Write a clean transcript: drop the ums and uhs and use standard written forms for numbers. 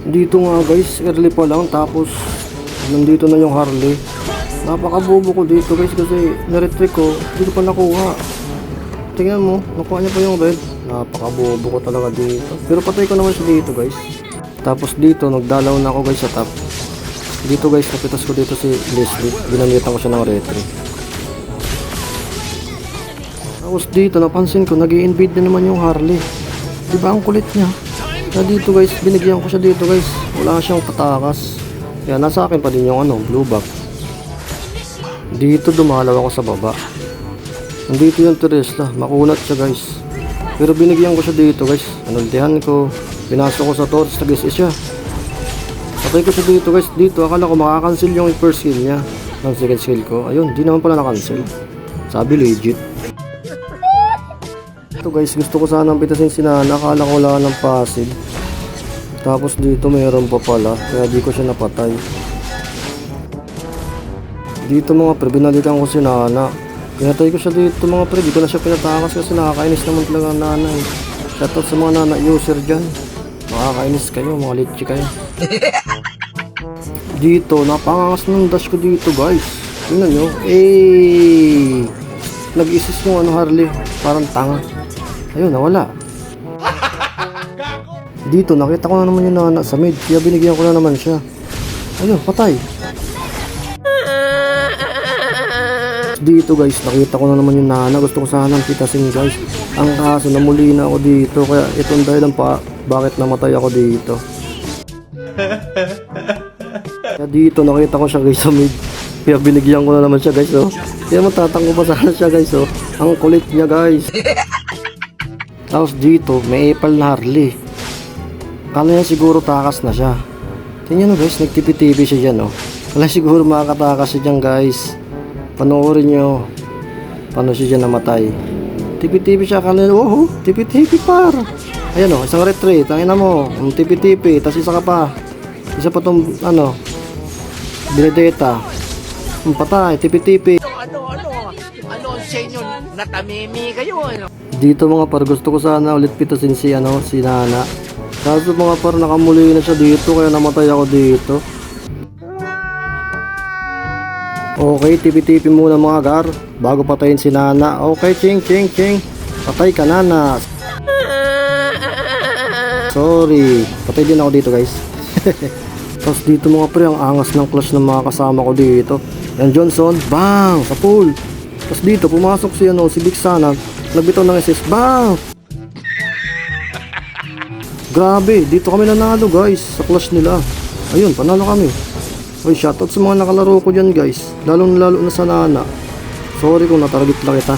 Dito nga guys, early pa lang, tapos nandito na yung Harley. Napakabobo ko dito guys kasi na-retrick ko, dito pa nakuha. Tingnan mo, nakuha niya pa yung red. Napakabobo ko talaga dito. Pero patay ko naman siya dito guys. Tapos dito, nagdalaw na ako guys sa top. Dito guys, napitas ko dito si Leslie. Ginamitan ko siya ng retry. Tapos dito, napansin ko, nag-i-invade na naman yung Harley. Diba ang kulit niya? Kaya dito guys, binigyan ko siya dito guys. Wala siyang patakas. Kaya nasa akin pa din yung blue back. Dito dumalaw ako sa baba. Nandito yung Teresla, makunat siya guys. Pero binigyan ko siya dito guys. Anultihan ko, pinasok ko sa torch, nag-SS siya. Patay ko siya dito guys. Dito akala ko makakancel yung first skill niya ng second skill ko. Ayun, di naman pala nakancel. Sabi legit. Ito guys, gusto ko sanang pitasin si Nana. Akala ko wala ng passive. Tapos dito mayroon pa pala, kaya di ko siya napatay. Dito mga pre, binalikan ko si Nana. Pinatay ko siya dito mga pre, di ko na siya pinatakas kasi nakakainis naman talaga ang Nana eh. Shoutout sa mga Nana user dyan. Makakainis kayo, mga litchi kayo. Dito, napangangas ng dash ko dito guys. Tingnan nyo, nag-assist yung Harley, parang tanga. Ayun, nawala. Dito, nakita ko na naman yung Nana sa mid, kaya binigyan ko na naman siya. Ayun, patay. Dito guys, nakita ko na naman yung Nana. Gusto ko sanang pitasin guys. Ang kaso, namuli na ako dito. Kaya itong dahilan pa, bakit namatay ako dito. Kaya dito, nakita ko siya guys sa mid. Kaya binigyan ko na naman siya guys, oh. Kaya matatanggo pa sana siya guys, oh. Ang kulit niya guys. Tapos dito, may epal na Harley. Kala niya siguro takas na siya. Tingnan nyo guys, nagtipi-tipi siya dyan, oh. Wala siguro makakatakas siya dyan guys. Panoorin nyo paano siya dyan namatay. Tipi-tipi siya, kala niya, oh, tipi-tipi par. Ayan, oh, isang retreat. Tangina mo, tipi-tipi. Tapos isa ka pa. Isa pa tong, Benedetta. Patay, tipi-tipi. Ano sa inyo, natamimi kayo, ano? Dito mga par, gusto ko sana ulit pitasin si Nana. Kaso mga par, nakamuli na siya dito, kaya namatay ako dito. Okay, tipi-tipi muna mga gar, bago patayin si Nana. Okay, ching. Patay ka, Nana. Sorry, patay din ako dito guys. Tapos dito mga pre, ang angas ng clutch ng mga kasama ko dito. Yan Johnson, bang, sa pool. Tapos dito, pumasok si Big Sana, nagbitaw ng SS, bang. Grabe, dito kami nanalo guys, sa clutch nila. Ayun, panalo kami. Uy, shoutout sa mga nakalaro ko dyan guys, lalo na sa Nana. Sorry kung natarget lang kita.